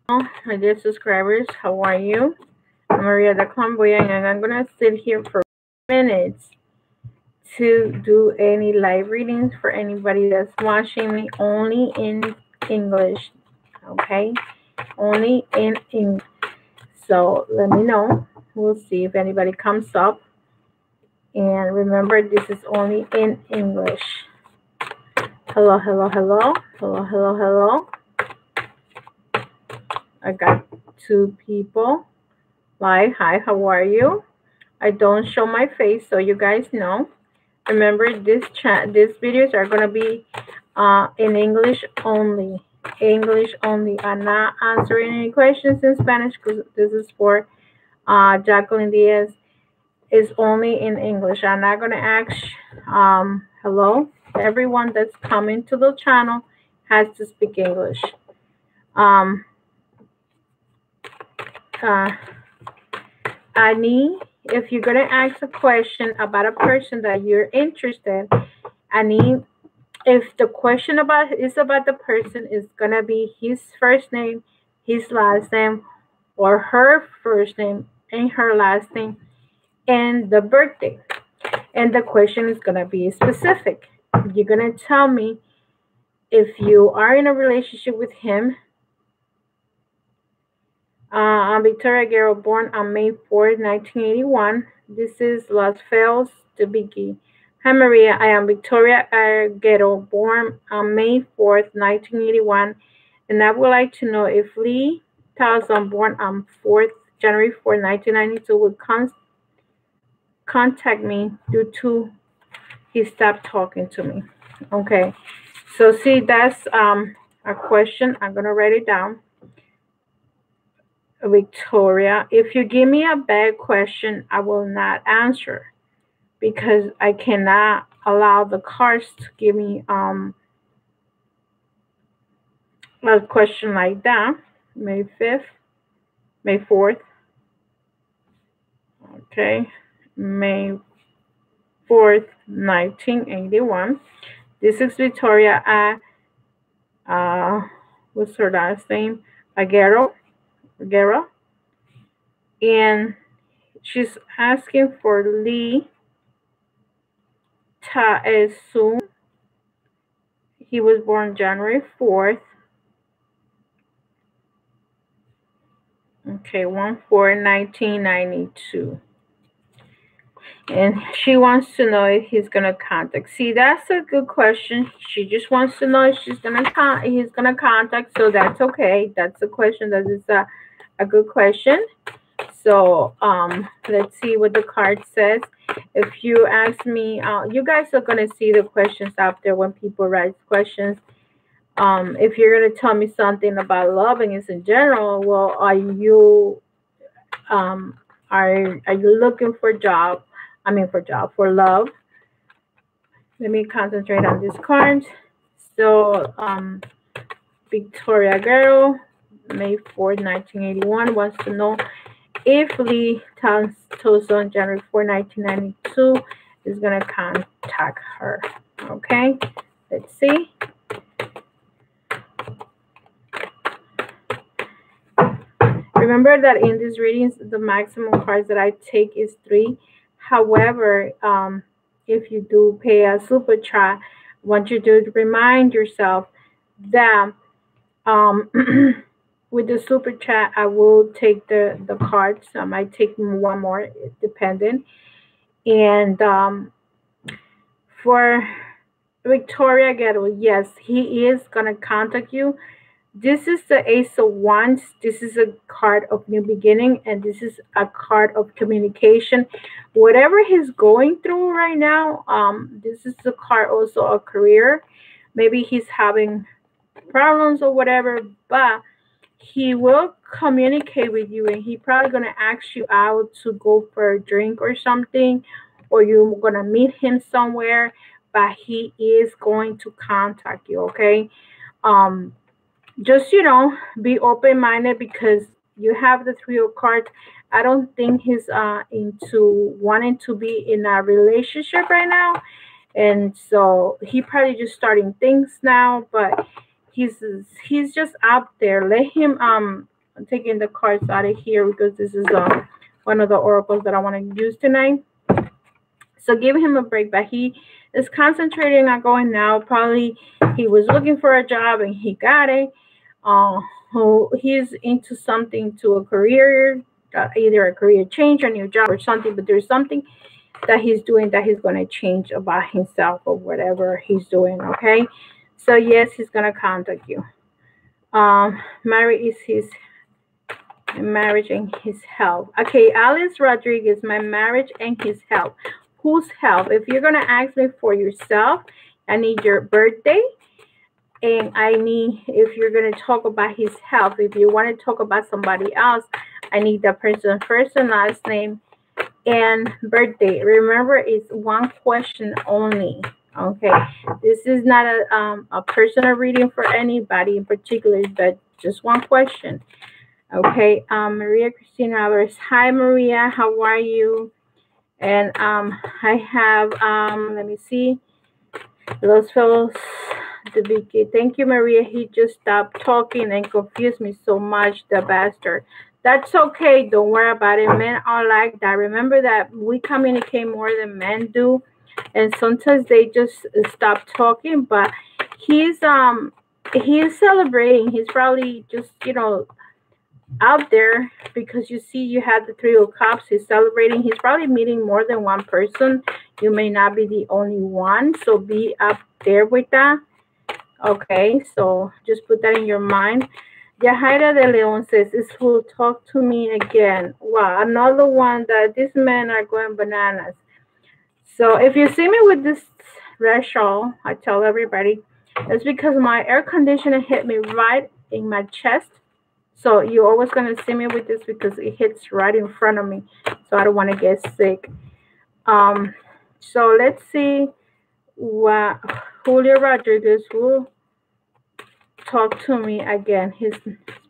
My dear subscribers, how are you? I'm Maria the Clambuyang, and I'm gonna sit here for minutes to do any live readings for anybody that's watching me only in English. Okay, only in English. So let me know. We'll see if anybody comes up. And remember, this is only in English. Hello, hello, hello, hello, hello, hello. I got 2 people. Hi, how are you? I don't show my face so you guys know. Remember, these videos are gonna be in English only. English only. I'm not answering any questions in Spanish because this is for Jacqueline Diaz. Is only in English. I'm not gonna ask. Hello, everyone that's coming to the channel has to speak English. Annie, if you're gonna ask a question about a person that you're interested, Annie, if the question is about the person, is gonna be his first name, his last name, or her first name and her last name, and the birthday. And the question is gonna be specific. You're gonna tell me if you are in a relationship with him. I'm Victoria Guerrero, born on May 4th, 1981. This is Las Feliz de Biggie. Hi, Maria. I am Victoria Guerrero, born on May 4th, 1981. And I would like to know if Lee Towson, born on January 4th, 1992, would contact me due to he stopped talking to me. Okay. So, see, that's a question. I'm going to write it down. Victoria, if you give me a bad question, I will not answer because I cannot allow the cards to give me a question like that. May 5th, May 4th. Okay, May 4th, 1981. This is Victoria. What's her last name? Aguero. And she's asking for Lee Taesun. He was born January 4th. Okay, 1/4/1992. And she wants to know if he's gonna contact. See, that's a good question. She just wants to know if he's gonna contact. So that's okay. That's a question. That is a good question. So let's see what the card says. If you ask me, you guys are gonna see the questions out there when people write questions. If you're gonna tell me something about loving is in general, well, are you looking for job? For love. Let me concentrate on this card. So, Victoria Girl, May 4th, 1981, wants to know if Lee Towson, January 4th, 1992, is going to contact her. Okay, let's see. Remember that in these readings, the maximum cards that I take is 3. However, if you do pay a super chat, I want you to remind yourself that with the super chat, I will take the cards. I might take one more, depending. And for Victoria Ghetto, yes, he is going to contact you. This is the Ace of Wands. This is a card of new beginning, and this is a card of communication. Whatever he's going through right now, this is the card also of career. Maybe he's having problems or whatever, but he will communicate with you, and he's probably going to ask you out to go for a drink or something, or you're going to meet him somewhere, but he is going to contact you, okay? Just, be open-minded because you have the 3 of cards. I don't think he's into wanting to be in a relationship right now. And so he probably just starting things now, but he's just out there. Let him I'm taking the cards out of here because this is one of the oracles that I want to use tonight. So give him a break, but he is concentrating on going now. Probably he was looking for a job and he got it. He's into something, to a career, either a career change, a new job or something, but there's something that he's doing that he's going to change about himself or whatever he's doing, okay? So yes, he's going to contact you. Marriage is his marriage and his health. Okay, Alice Rodriguez, my marriage and his health. Whose health? If you're going to ask me for yourself, I need your birthday. And I need, if you're going to talk about his health, if you want to talk about somebody else, I need that person's first and last name and birthday. Remember, it's one question only. Okay, this is not a personal reading for anybody in particular, but just one question. Okay, Maria Cristina Alvarez. Hi, Maria. How are you? And I have, let me see, Los Fellows. Thank you, Maria. He just stopped talking and confused me so much, the bastard. That's okay. Don't worry about it. Men are like that. Remember that we communicate more than men do. And sometimes they just stop talking. But he's celebrating. He's probably just, out there, because you see you have the Three of Cups. He's celebrating. He's probably meeting more than one person. You may not be the only one. So be up there with that. Okay, so just put that in your mind. Yajaira de Leon says, this will talk to me again. Wow, another one that these men are going bananas. So if you see me with this red shawl, I tell everybody, it's because my air conditioner hit me right in my chest. So you're always going to see me with this because it hits right in front of me. So I don't want to get sick. So let's see what Julio Rodriguez will talk to me again. His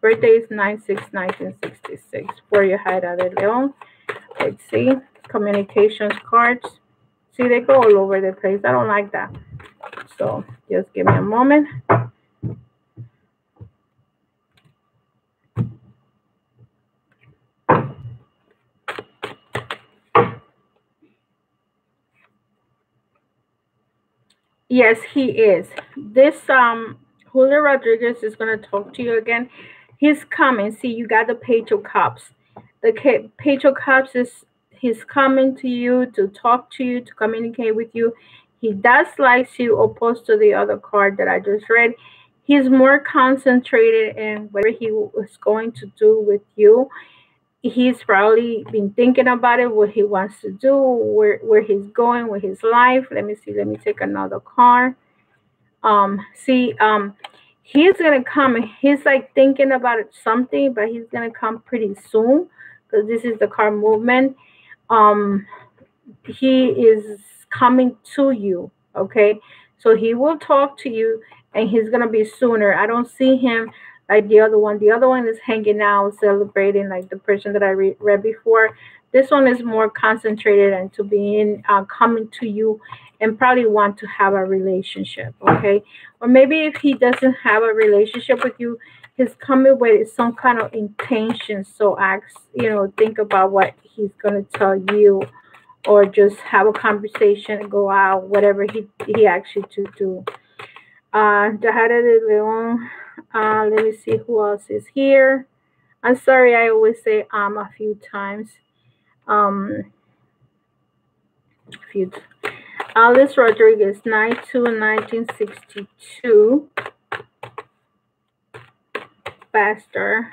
birthday is 9/6/1966. For Yajaira de Leon. Let's see. Communications cards. See, they go all over the place. I don't like that. So just give me a moment. Yes, he is. This Julio Rodriguez is going to talk to you again. He's coming. See, you got the Page of Cups. The Page of Cups is he's coming to you to talk to you, to communicate with you. He does like you, opposed to the other card that I just read. He's more concentrated in whatever he was going to do with you. He's probably been thinking about it, what he wants to do, where he's going with his life. Let me see. Let me take another card. He's gonna come. He's like thinking about something, but he's gonna come pretty soon because this is the card movement. He is coming to you. Okay, so he will talk to you, and he's gonna be sooner. I don't see him like the other one. The other one is hanging out, celebrating, like the person that I read before. This one is more concentrated into being coming to you and probably want to have a relationship, okay? Or maybe if he doesn't have a relationship with you, he's coming with some kind of intention. So think about what he's going to tell you, or just have a conversation, go out, whatever he asks you to do. Yajaira de Leon. Let me see who else is here. I'm sorry, I always say a few times. Alice Rodriguez, 9/2/1962. Pastor,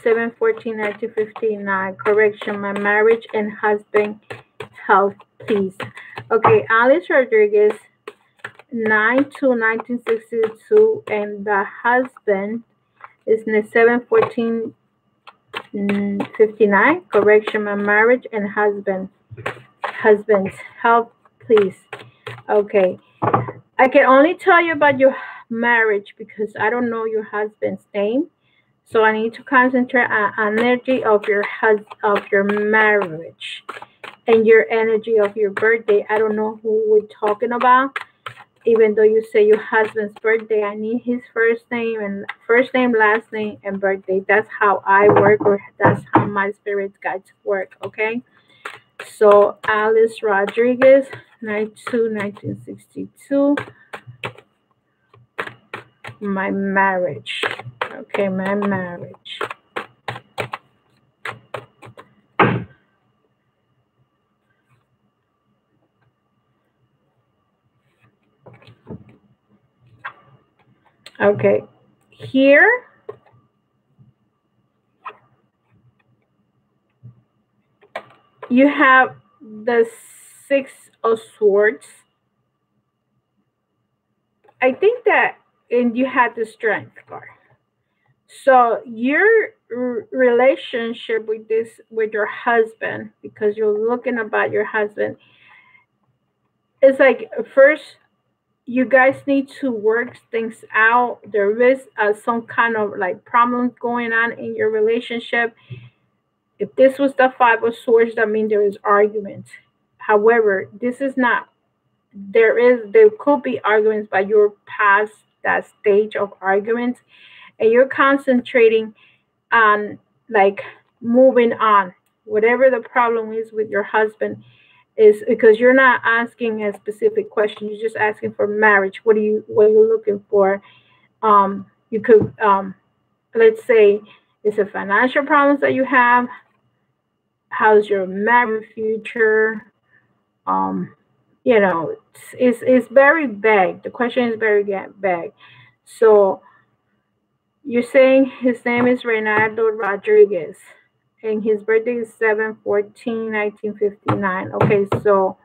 7/14/1959. Correction, my marriage and husband health, please. Okay, Alice Rodriguez, 9/2/1962, and the husband is 7/14/59. Correction, my marriage and husband's health, please. Okay, I can only tell you about your marriage because I don't know your husband's name, so I need to concentrate on energy of your marriage and your energy of your birthday. I don't know who we're talking about. even though you say your husband's birthday, I need his first name, last name, and birthday. That's how I work, or that's how my spirit guides work, okay? So Alice Rodriguez, 1962. My marriage. Okay, my marriage. Okay, here you have the Six of Swords. I think that, and you had the Strength card. So your relationship with your husband, because you're looking about your husband, it's like first you guys need to work things out. There is some kind of like problems going on in your relationship. If this was the Five of Swords, that means there is argument. However, this is not. There could be arguments, but you're past that stage of arguments, and you're concentrating on like moving on. Whatever the problem is with your husband is because you're not asking a specific question. You're just asking for marriage. What are you looking for? You could let's say it's a financial problems that you have. How's your marriage future? You know, it's very vague. The question is very vague. So you're saying his name is Reynaldo Rodriguez, and his birthday is 7/14/1959. Okay, so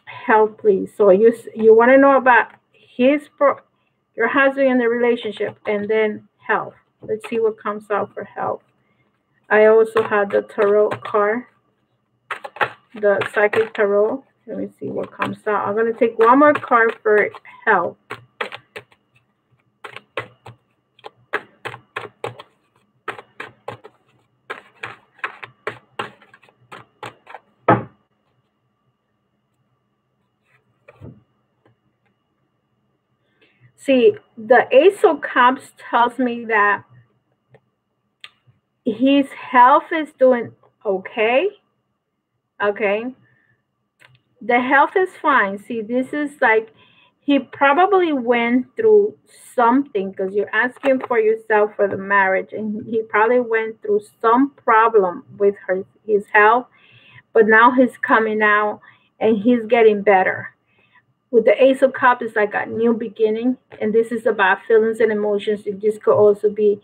health, please. So you want to know about your husband and the relationship, and then health. Let's see what comes out for health. I also had the tarot card, the psychic tarot. Let me see what comes out. I'm going to take one more card for health. See, the Ace of Cups tells me that his health is doing okay. Okay. The health is fine. See, this is like he probably went through something because you're asking for yourself for the marriage, and he probably went through some problem with his health, but now he's coming out and he's getting better. With the Ace of Cups, it's like a new beginning, and this is about feelings and emotions. This could also be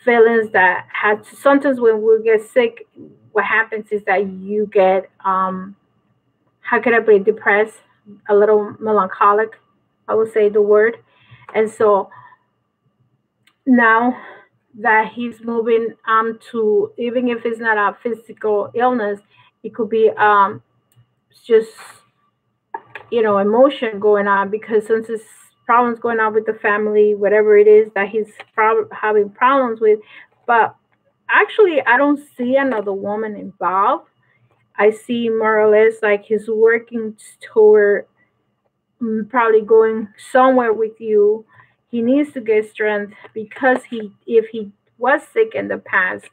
feelings that have sometimes when we get sick, what happens is that you get how can I be depressed, a little melancholic, I would say the word. And so now that he's moving to, even if it's not a physical illness, it could be just emotion going on, because since there's problems going on with the family, whatever it is that he's having problems with. But actually I don't see another woman involved. I see more or less like he's working toward probably going somewhere with you. He needs to get strength because if he was sick in the past,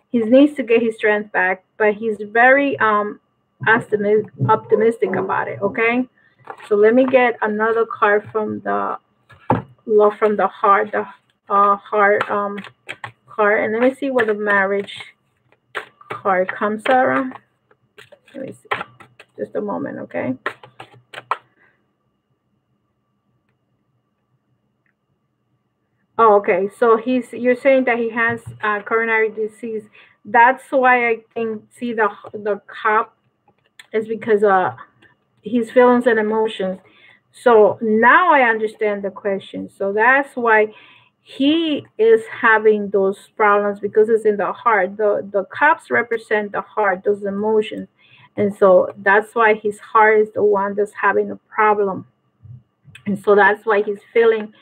he needs to get his strength back. But he's very optimistic about it. Okay, so let me get another card from the heart, heart card, and let me see what the marriage card comes out. Let me see. Just a moment, okay? Oh, okay. So you're saying that he has coronary disease. That's why I think the cup is because his feelings and emotions. So now I understand the question. So that's why he is having those problems, because it's in the heart. The cups represent the heart, those emotions. And so that's why his heart is the one that's having a problem. And so that's why he's feeling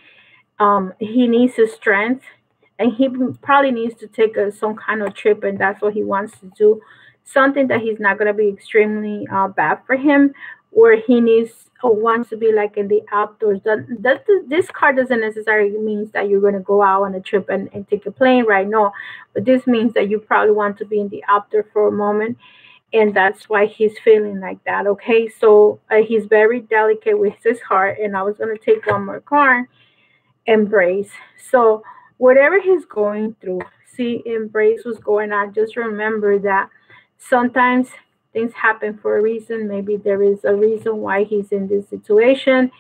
he needs his strength, and he probably needs to take some kind of trip, and that's what he wants to do. Something that he's not going to be extremely bad for him, or he needs or wants to be like in the outdoors. This card doesn't necessarily mean that you're going to go out on a trip and take a plane right now, but this means that you probably want to be in the outdoor for a moment, and that's why he's feeling like that. Okay, so he's very delicate with his heart, and I was going to take one more card. Embrace. So whatever he's going through, see, embrace what's going on. Just remember that sometimes things happen for a reason. Maybe there is a reason why he's in this situation.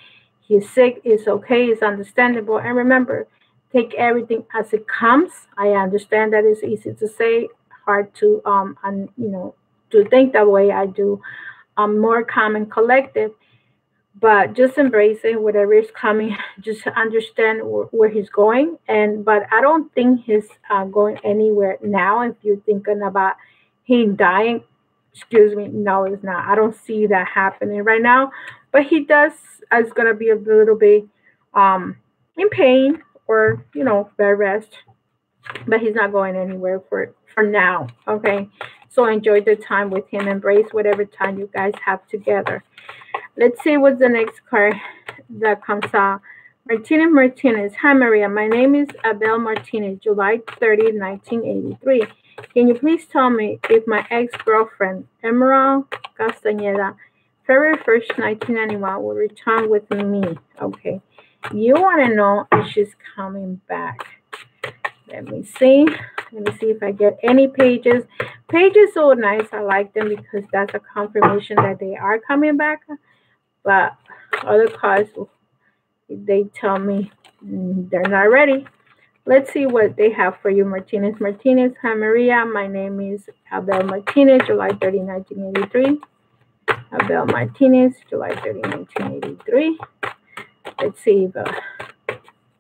He's sick. It's okay. It's understandable. And remember, take everything as it comes. I understand that it's easy to say, hard to and to think that way. I do. I'm more calm and collective, but just embrace it, whatever is coming. Just understand where he's going, but I don't think he's going anywhere now. If you're thinking about him dying, excuse me, no, it's not. I don't see that happening right now, but he does is going to be a little bit in pain, or bed rest, but he's not going anywhere for now. Okay, so enjoy the time with him. Embrace whatever time you guys have together. Let's see what's the next card that comes out. Martinez. Hi, Maria. My name is Abel Martinez, July 30, 1983. Can you please tell me if my ex-girlfriend, Emerald Castañeda, February 1st, 1991, will return with me? Okay. You want to know if she's coming back. Let me see. Let me see if I get any pages. Pages are nice. I like them because that's a confirmation that they are coming back. But other cards, they tell me they're not ready. Let's see what they have for you, Martinez. Hi, Maria. My name is Abel Martinez, July 30, 1983. Abel Martinez, July 30, 1983. Let's see if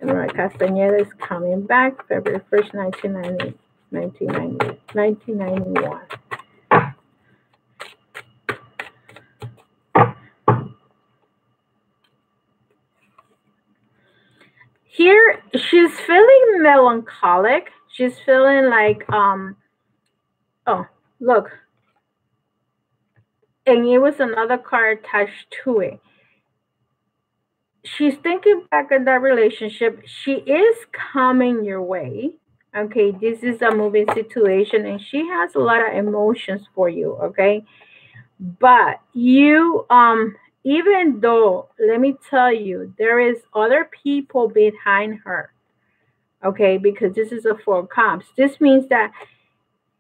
Emerald Castañeda is coming back, February 1st, 1991. Here, she's feeling melancholic. She's feeling like, oh, look. And it was another card attached to it. She's thinking back in that relationship. She is coming your way. Okay, this is a moving situation, and she has a lot of emotions for you. Okay, but you, even though, let me tell you, there is other people behind her. Okay, because this is a Four of Cups. This means that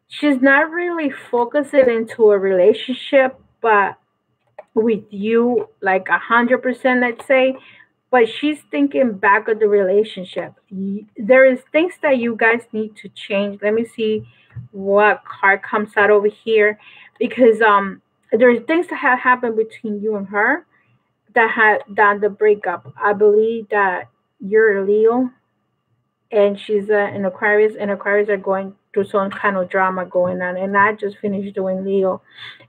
she's not really focusing into a relationship, but with you, like 100%, let's say, but she's thinking back of the relationship. There is things that you guys need to change. Let me see what card comes out over here, because there's things that have happened between you and her that had done the breakup. I believe that you're a Leo and she's an Aquarius, and Aquarius are going through some kind of drama going on. And I just finished doing Leo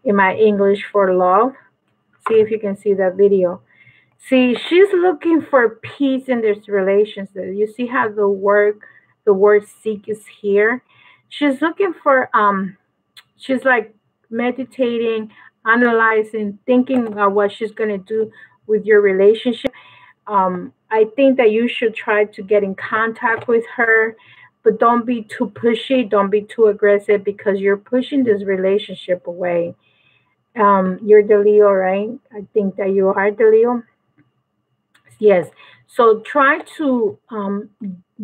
in my English for love. See if you can see that video. See, she's looking for peace in this relationship. You see how the word seek is here. She's looking for she's like meditating, analyzing, thinking about what she's gonna do with your relationship. I think that you should try to get in contact with her, but don't be too pushy, don't be too aggressive, because you're pushing this relationship away. You're the Leo, right? I think that you are the Leo. Yes. So try to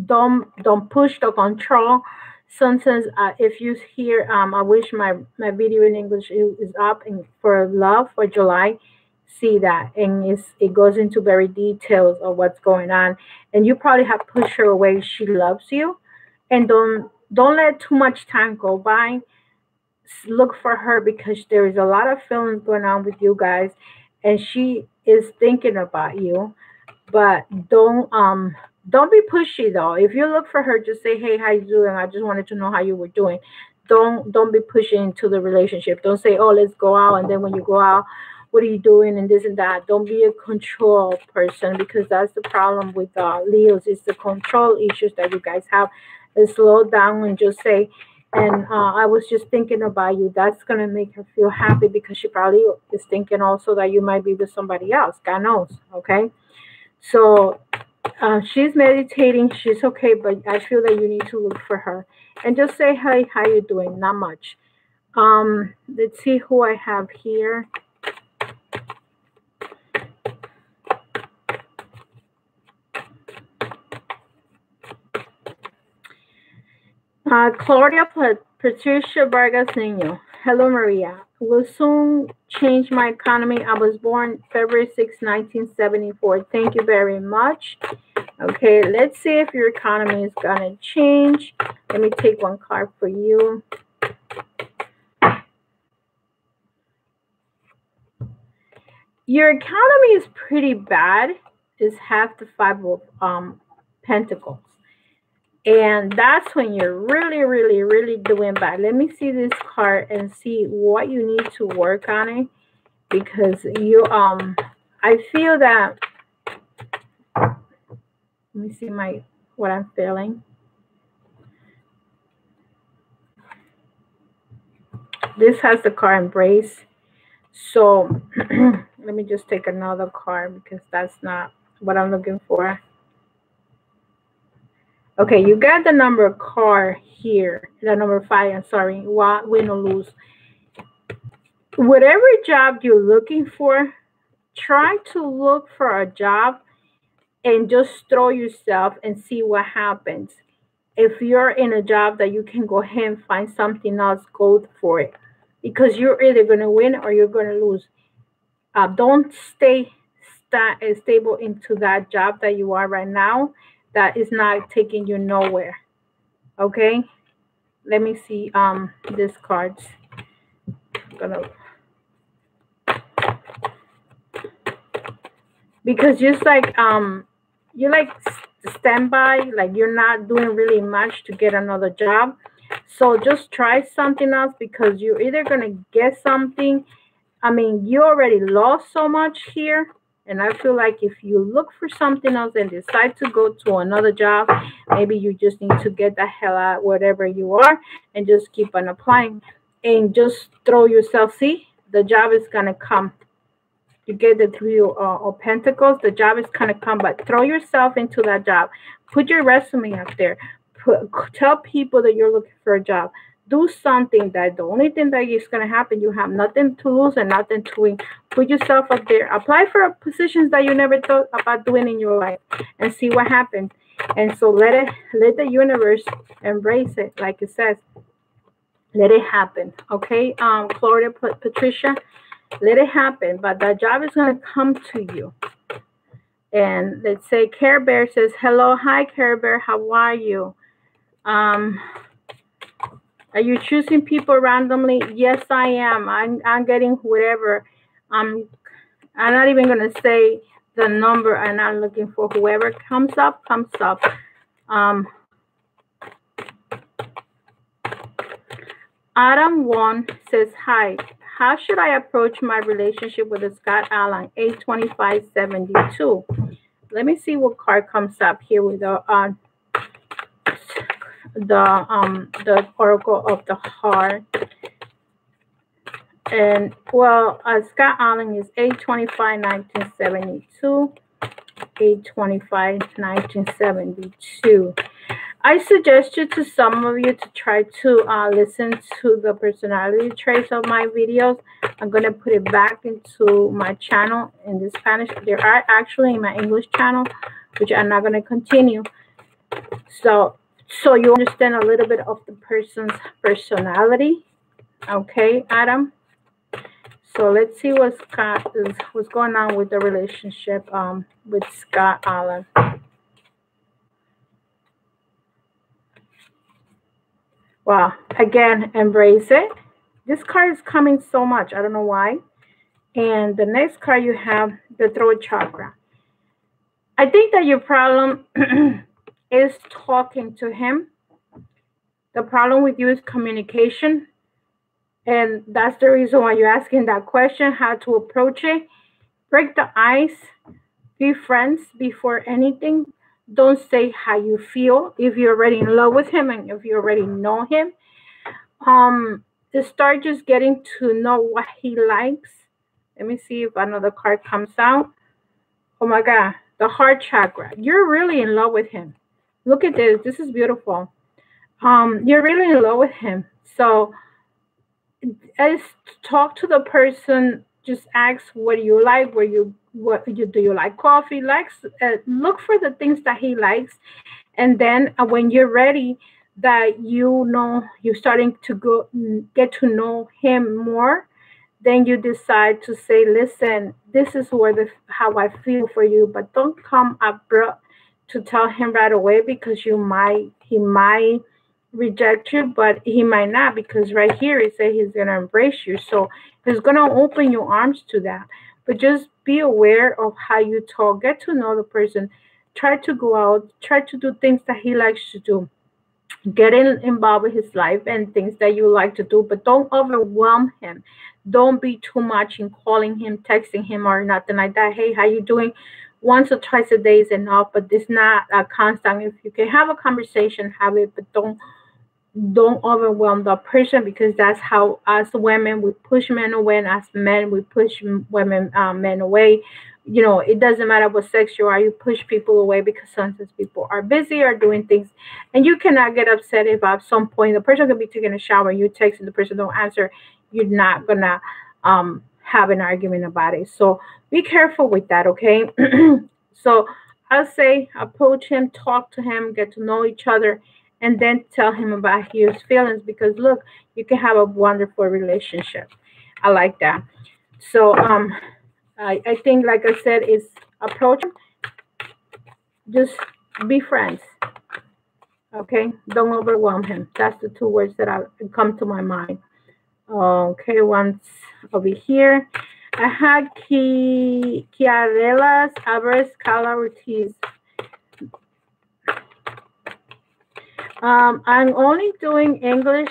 don't push the control. Sometimes if you hear I wish my video in English is up, and for love for July, see that, and it goes into very details of what's going on, and you probably have pushed her away. She loves you, and don't let too much time go by. Look for her, because there is a lot of feelings going on with you guys, and she is thinking about you. But don't be pushy though. If you look for her, just say, hey, how you doing? I just wanted to know how you were doing. Don't be pushing into the relationship. Don't say, oh, let's go out, and then when you go out, what are you doing, and this and that. Don't be a control person, because that's the problem with Leos. It's the control issues that you guys have. Slow down and just say, And I was just thinking about you. That's going to make her feel happy because she probably is thinking also that you might be with somebody else. God knows. Okay. So she's meditating. She's okay, but I feel that you need to look for her and just say, hey, how you doing? Not much. Let's see who I have here. Claudia Patricia Vargas Nino. Hello, Maria. Will soon change my economy. I was born February 6, 1974. Thank you very much. Okay, let's see if your economy is going to change. Let me take one card for you. Your economy is pretty bad. It's half the Five of Pentacles. And that's when you're really, really, really doing bad. Let me see this card and see what you need to work on it. Because you, I feel that, let me see what I'm feeling. This has the card Embrace. So let me just take another card because that's not what I'm looking for. Okay, you got the number card here, the number 5, I'm sorry, win or lose. Whatever job you're looking for, try to look for a job and just throw yourself and see what happens. If you're in a job that you can go ahead and find something else, go for it. Because you're either going to win or you're going to lose. Don't stay stable into that job that you are right now. That is not taking you nowhere. Okay, let me see these cards. Because just like you like standby, like you're not doing really much to get another job. So just try something else because you're either gonna get something. I mean, you already lost so much here. And I feel like if you look for something else and decide to go to another job, maybe you just need to get the hell out wherever you are and just keep on applying and just throw yourself. See, the job is going to come. You get the 3 of Pentacles, the job is going to come, but throw yourself into that job. Put your resume up there. Tell people that you're looking for a job. Do something that the only thing that is going to happen, you have nothing to lose and nothing to win. Put yourself up there. Apply for positions that you never thought about doing in your life and see what happens. And so let the universe embrace it, like it says. Let it happen. Okay, Claudia Patricia, let it happen. But that job is going to come to you. And let's say Care Bear says, hello, hi Care Bear, how are you? Are you choosing people randomly? Yes, I am. I'm getting whatever. I'm not even going to say the number I'm not looking for. Whoever comes up, comes up. Adam 1 says, hi. How should I approach my relationship with Scott Allen, 82572? Let me see what card comes up here with the Oracle of the Heart. And well, Scott Allen is 8/25/1972. 8/25/1972. I suggest you to some of you to try to listen to the personality traits of my videos. I'm going to put it back into my channel in the Spanish. They are actually in my English channel, which I'm not going to continue. So you understand a little bit of the person's personality. Okay, Adam? So let's see what's going on with the relationship with Scott Allen. Wow, again, embrace it. This card is coming so much. I don't know why. And the next card you have, the throat chakra. I think that your problem is talking to him. The problem with you is communication. And that's the reason why you're asking that question, how to approach it. Break the ice. Be friends before anything. Don't say how you feel if you're already in love with him and if you already know him. to start just getting to know what he likes. Let me see if another card comes out. Oh my God, the heart chakra. You're really in love with him. Look at this. This is beautiful. You're really in love with him. So as talk to the person, just ask what do you like, what you do you like coffee, likes look for the things that he likes, and then when you're ready, that you know you're starting to go get to know him more, then you decide to say, listen, this is how I feel for you, but don't come abrupt to tell him right away, because he might reject you, but he might not, because right here it says he's gonna embrace you. So he's gonna open your arms to that. But just be aware of how you talk, get to know the person, try to go out, try to do things that he likes to do, involved with his life and things that you like to do, but don't overwhelm him. Don't be too much in calling him, texting him, or nothing like that. Hey, how you doing? Once or twice a day is enough, but it's not a constant. If you can have a conversation, have it, but don't overwhelm the person, because that's how as women we push men away, and as men we push men away. You know, it doesn't matter what sex you are, you push people away because sometimes people are busy or doing things, and you cannot get upset if at some point the person could be taking a shower, you text and the person don't answer. You're not gonna have an argument about it. So be careful with that, okay? So I'll say approach him, talk to him, get to know each other, and then tell him about his feelings, because look, you can have a wonderful relationship. I like that. So I think, like I said, is approach him, just be friends. Okay, don't overwhelm him. That's the two words that come to my mind. Okay, once over here, I had Kiarelas Alvarez Cala Ortiz. I'm only doing English,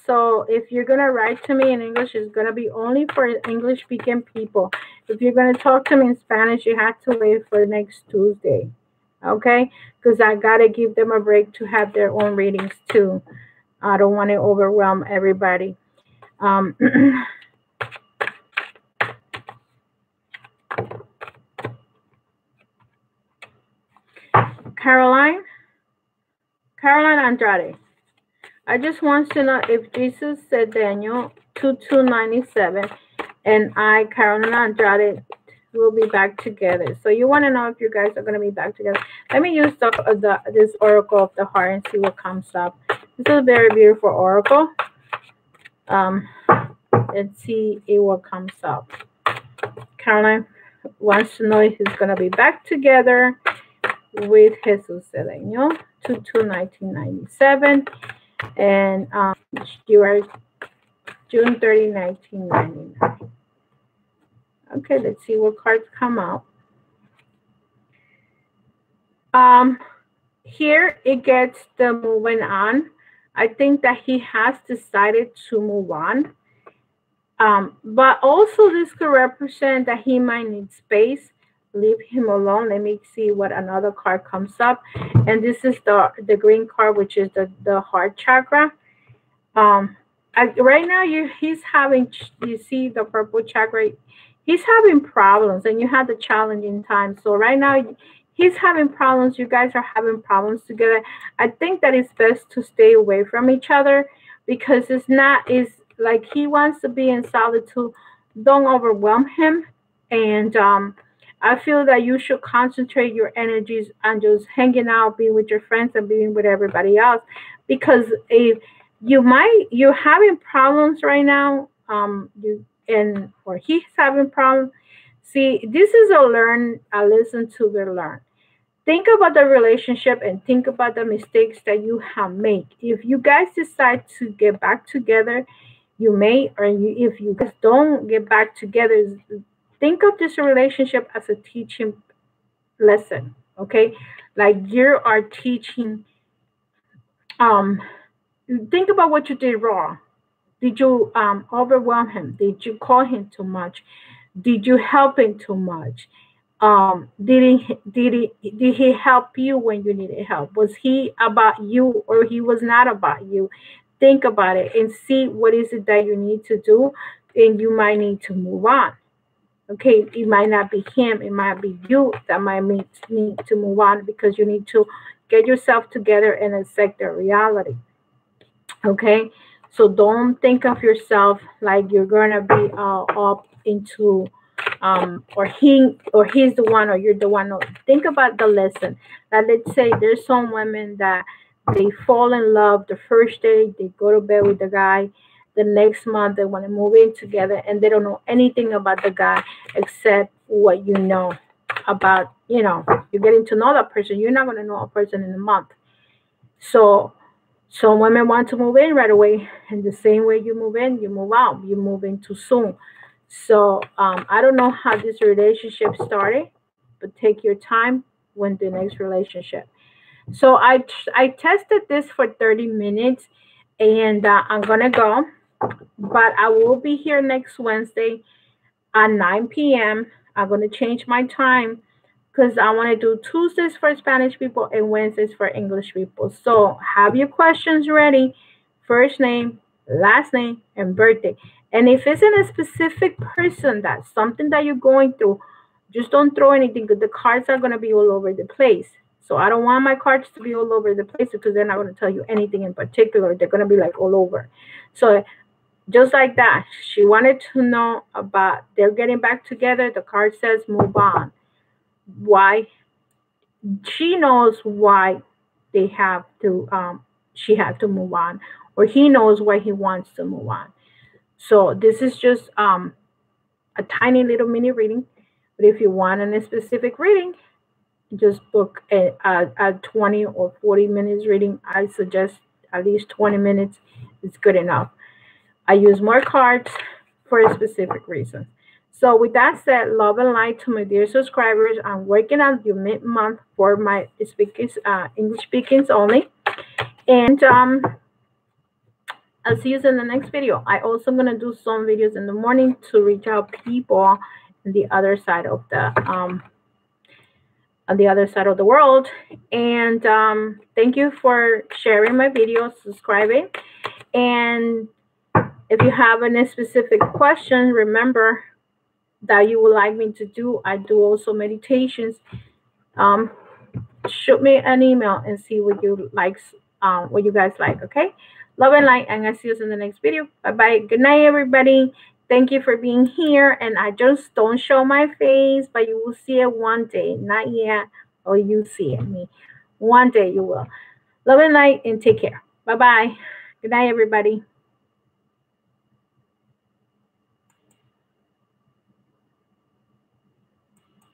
so if you're gonna write to me in English, it's gonna be only for English-speaking people. If you're gonna talk to me in Spanish, you have to wait for next Tuesday, okay? Because I gotta give them a break to have their own readings too. I don't want to overwhelm everybody. Um, Caroline Andrade. I just want to know if Jesus said Daniel 2297 and I, Caroline Andrade, will be back together. So you want to know if you guys are going to be back together. Let me use this oracle of the heart and see what comes up. This is a very beautiful oracle. And see what comes up. Caroline wants to know if he's going to be back together with Jesus Cedeño, 22-1997, and you are June 30, 1999. Okay, let's see what cards come out. Here it gets the moving on. I think that he has decided to move on. But also this could represent that he might need space. Leave him alone. Let me see what another card comes up. And this is the green card, which is the heart chakra. Right now he's having, you see the purple chakra, he's having problems, and you had the challenging time. So right now he's having problems, you guys are having problems together. I think that it's best to stay away from each other, because it's like he wants to be in solitude. Don't overwhelm him. And I feel that you should concentrate your energies on just hanging out, being with your friends, and being with everybody else. Because if you're having problems right now, or he's having problems. See, this is a lesson to be learned. Think about the relationship and think about the mistakes that you have made. If you guys decide to get back together, you may, if you guys don't get back together, think of this relationship as a teaching lesson, okay? Like you are teaching, think about what you did wrong. Did you overwhelm him? Did you call him too much? Did you help him too much? Did he help you when you needed help? Was he about you or he was not about you? think about it and see what is it that you need to do, and you might need to move on. Okay, it might not be him, it might be you that might need to move on, because you need to get yourself together and accept the reality. Okay, so don't think of yourself like you're gonna be up into or he's the one or you're the one. No, think about the lesson. That let's say there's some women that they fall in love the first day, they go to bed with the guy. The next month they want to move in together, and they don't know anything about the guy except what you know about. You're getting to know that person. You're not going to know a person in a month. So some women want to move in right away, and the same way you move in, you move out. You move in too soon. So I don't know how this relationship started, but take your time when the next relationship. So I tested this for 30 minutes, and I'm gonna go, but I will be here next Wednesday at 9 p.m. I'm gonna change my time because I want to do Tuesdays for Spanish people and Wednesdays for English people. So have your questions ready. First name, last name, and birthday. And if it's in a specific person, that's something that you're going through, just don't throw anything, because the cards are going to be all over the place. So I don't want my cards to be all over the place, because they're not going to tell you anything in particular. They're going to be like all over. So just like that, she wanted to know about they're getting back together. The card says move on. Why? She knows why they have to she had to move on, or he knows why he wants to move on. So this is just a tiny little mini reading, but if you want a specific reading, just book a 20 or 40 minutes reading. I suggest at least 20 minutes is good enough. I use more cards for a specific reason. So with that said, love and light to my dear subscribers. I'm working on your mid-month for my speakers, English speakings only. And I'll see you in the next video. I also going to do some videos in the morning to reach out people on the other side of the world. And thank you for sharing my videos, subscribing. And if you have any specific questions, remember that you would like me to do. I do also meditations. Shoot me an email and see what you guys like. Okay, love and light, and I'll see you in the next video. Bye bye. Good night, everybody. Thank you for being here. And I just don't show my face, but you will see it one day. Not yet, or you see it me one day. You will. Love and light, and take care. Bye bye. Good night, everybody.